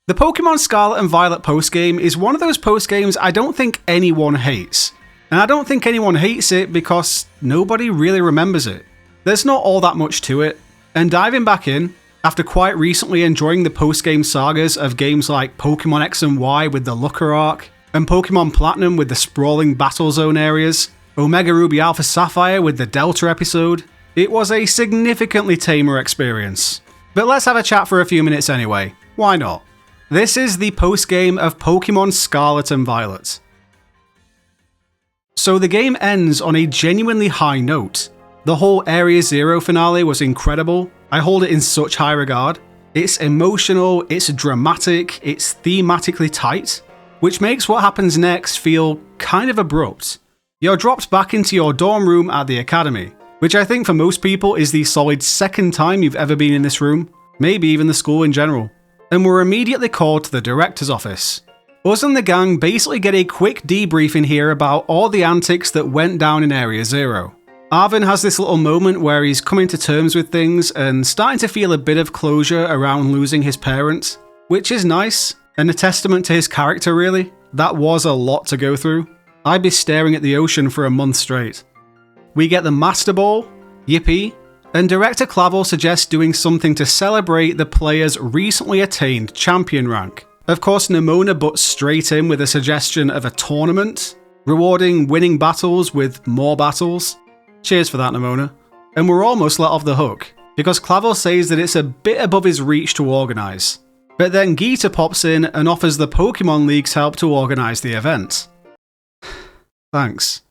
The Pokémon Scarlet and Violet postgame is one of those postgames I don't think anyone hates. And I don't think anyone hates it because nobody really remembers it. There's not all that much to it, and diving back in, after quite recently enjoying the postgame sagas of games like Pokémon X and Y with the Looker arc, and Pokémon Platinum with the sprawling battle zone areas, Omega Ruby Alpha Sapphire with the Delta episode, it was a significantly tamer experience. But let's have a chat for a few minutes anyway, why not? This is the postgame of Pokémon Scarlet and Violet. So the game ends on a genuinely high note. The whole Area Zero finale was incredible. I hold it in such high regard. It's emotional, it's dramatic, it's thematically tight, which makes what happens next feel kind of abrupt. You're dropped back into your dorm room at the academy, which I think for most people is the solid second time you've ever been in this room, maybe even the school in general. And we're immediately called to the director's office. Us and the gang basically get a quick debrief in here about all the antics that went down in Area Zero. Arvin has this little moment where he's coming to terms with things and starting to feel a bit of closure around losing his parents, which is nice, and a testament to his character really. That was a lot to go through. I'd be staring at the ocean for a month straight. We get the Master Ball, yippee, and Director Clavel suggests doing something to celebrate the player's recently attained champion rank. Of course, Nemona butts straight in with a suggestion of a tournament, rewarding winning battles with more battles. Cheers for that, Nemona. And we're almost let off the hook, because Clavel says that it's a bit above his reach to organise. But then Geeta pops in and offers the Pokemon League's help to organise the event. Thanks.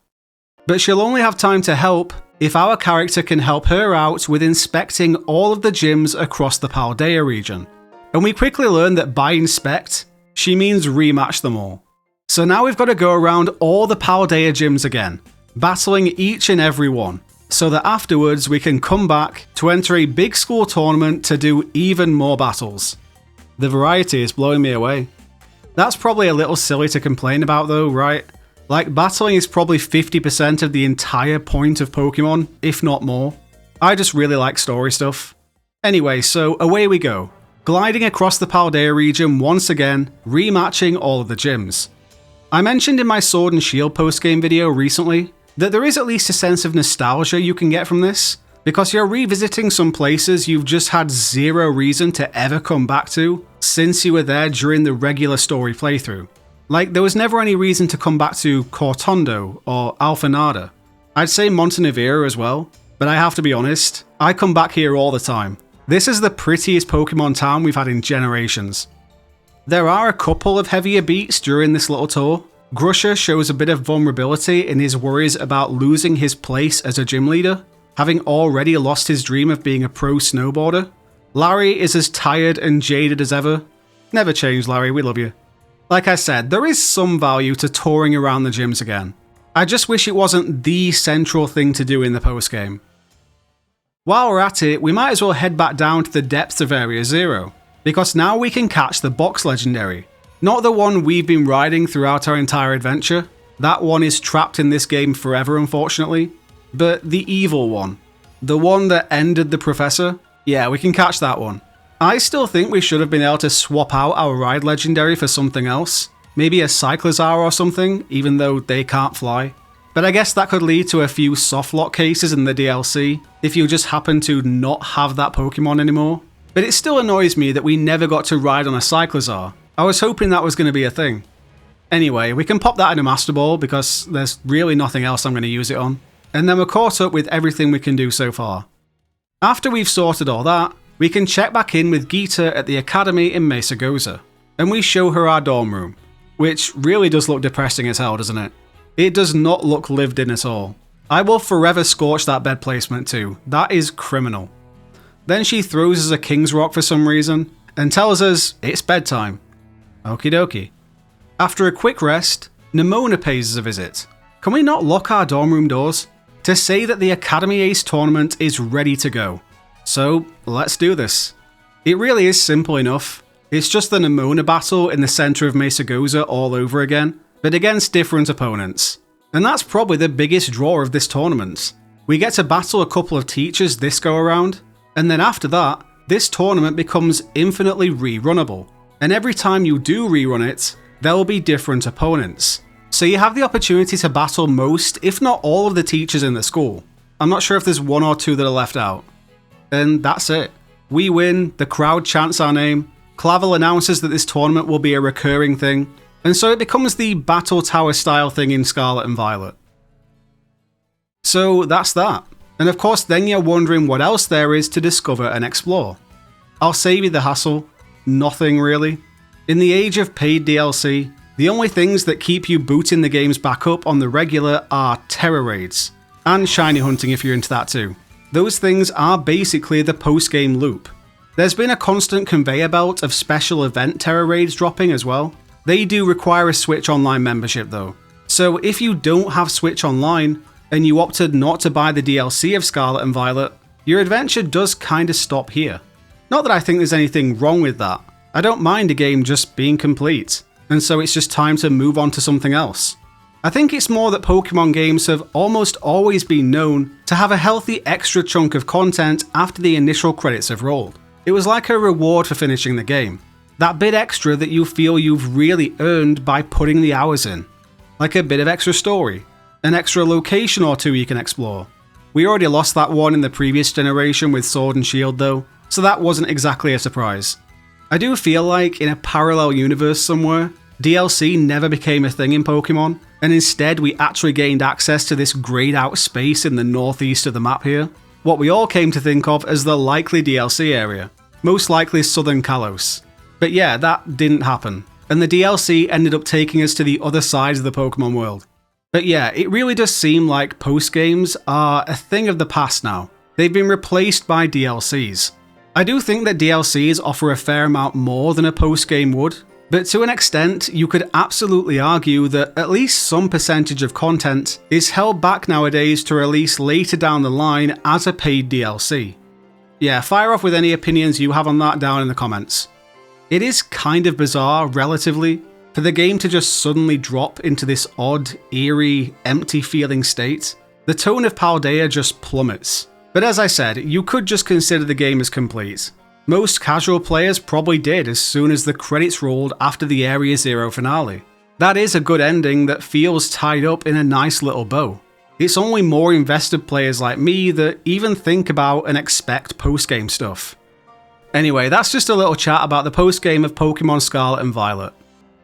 But she'll only have time to help if our character can help her out with inspecting all of the gyms across the Paldea region. And we quickly learn that by inspect, she means rematch them all. So now we've got to go around all the Paldea gyms again, battling each and every one, so that afterwards we can come back to enter a big school tournament to do even more battles. The variety is blowing me away. That's probably a little silly to complain about though, right? Like, battling is probably 50% of the entire point of Pokemon, if not more. I just really like story stuff. Anyway, so away we go. Gliding across the Paldea region once again, rematching all of the gyms. I mentioned in my Sword and Shield postgame video recently that there is at least a sense of nostalgia you can get from this, because you're revisiting some places you've just had zero reason to ever come back to since you were there during the regular story playthrough. Like, there was never any reason to come back to Cortondo or Alphanada. I'd say Montenevera as well, but I have to be honest, I come back here all the time. This is the prettiest Pokemon town we've had in generations. There are a couple of heavier beats during this little tour. Grusha shows a bit of vulnerability in his worries about losing his place as a gym leader, having already lost his dream of being a pro snowboarder. Larry is as tired and jaded as ever. Never change, Larry, we love you. Like I said, there is some value to touring around the gyms again. I just wish it wasn't the central thing to do in the postgame. While we're at it, we might as well head back down to the depths of Area Zero, because now we can catch the Box Legendary. Not the one we've been riding throughout our entire adventure. That one is trapped in this game forever, unfortunately. But the evil one. The one that ended the Professor. Yeah, we can catch that one. I still think we should have been able to swap out our ride legendary for something else. Maybe a Cyclizar or something, even though they can't fly. But I guess that could lead to a few softlock cases in the DLC, if you just happen to not have that Pokemon anymore. But it still annoys me that we never got to ride on a Cyclizar. I was hoping that was going to be a thing. Anyway, we can pop that in a Master Ball because there's really nothing else I'm going to use it on. And then we're caught up with everything we can do so far. After we've sorted all that, we can check back in with Geeta at the academy in Mesa Goza, and we show her our dorm room, which really does look depressing as hell, doesn't it? It does not look lived in at all. I will forever scorch that bed placement too, that is criminal. Then she throws us a King's Rock for some reason, and tells us it's bedtime. Okie dokie. After a quick rest, Nemona pays us a visit. Can we not lock our dorm room doors? To say that the Academy Ace tournament is ready to go. So, let's do this. It really is simple enough. It's just the Nemona battle in the centre of Mesa Goza all over again, but against different opponents. And that's probably the biggest draw of this tournament. We get to battle a couple of teachers this go around, and then after that, this tournament becomes infinitely rerunnable. and every time you do rerun it, there will be different opponents. So you have the opportunity to battle most, if not all of the teachers in the school. I'm not sure if there's one or two that are left out. And that's it. We win, the crowd chants our name, Clavel announces that this tournament will be a recurring thing, and so it becomes the Battle Tower style thing in Scarlet and Violet. So that's that. And of course then you're wondering what else there is to discover and explore. I'll save you the hassle. Nothing really. In the age of paid DLC, the only things that keep you booting the games back up on the regular are terror raids. And shiny hunting if you're into that too. Those things are basically the post-game loop. There's been a constant conveyor belt of special event terror raids dropping as well. They do require a Switch Online membership though. So if you don't have Switch Online, and you opted not to buy the DLC of Scarlet and Violet, your adventure does kinda stop here. Not that I think there's anything wrong with that. I don't mind a game just being complete, and so it's just time to move on to something else. I think it's more that Pokemon games have almost always been known to have a healthy extra chunk of content after the initial credits have rolled. It was like a reward for finishing the game. That bit extra that you feel you've really earned by putting the hours in. Like a bit of extra story. An extra location or two you can explore. We already lost that one in the previous generation with Sword and Shield though, so that wasn't exactly a surprise. I do feel like in a parallel universe somewhere, DLC never became a thing in Pokemon, and instead we actually gained access to this greyed out space in the northeast of the map here. What we all came to think of as the likely DLC area, most likely Southern Kalos. But yeah, that didn't happen, and the DLC ended up taking us to the other side of the Pokemon world. But yeah, it really does seem like post-games are a thing of the past now. They've been replaced by DLCs. I do think that DLCs offer a fair amount more than a post-game would, but to an extent, you could absolutely argue that at least some percentage of content is held back nowadays to release later down the line as a paid DLC. Yeah, fire off with any opinions you have on that down in the comments. It is kind of bizarre, relatively, for the game to just suddenly drop into this odd, eerie, empty feeling state. The tone of Paldea just plummets. But as I said, you could just consider the game as complete. Most casual players probably did as soon as the credits rolled after the Area Zero finale. That is a good ending that feels tied up in a nice little bow. It's only more invested players like me that even think about and expect post-game stuff. Anyway, that's just a little chat about the post-game of Pokemon Scarlet and Violet.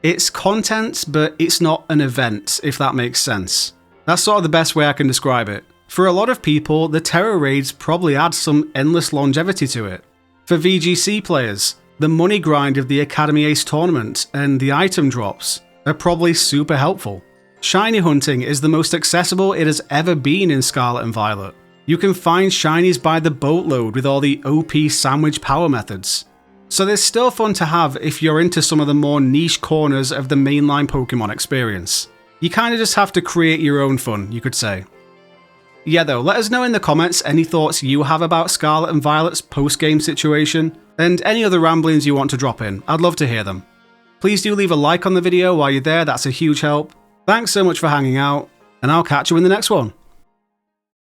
It's content, but it's not an event, if that makes sense. That's sort of the best way I can describe it. For a lot of people, the terror raids probably add some endless longevity to it. For VGC players, the money grind of the Academy Ace tournament and the item drops are probably super helpful. Shiny hunting is the most accessible it has ever been in Scarlet and Violet. You can find shinies by the boatload with all the OP sandwich power methods. So there's still fun to have if you're into some of the more niche corners of the mainline Pokemon experience. You kinda just have to create your own fun, you could say. Yeah though, let us know in the comments any thoughts you have about Scarlet and Violet's post-game situation, and any other ramblings you want to drop in. I'd love to hear them. Please do leave a like on the video while you're there, that's a huge help. Thanks so much for hanging out, and I'll catch you in the next one.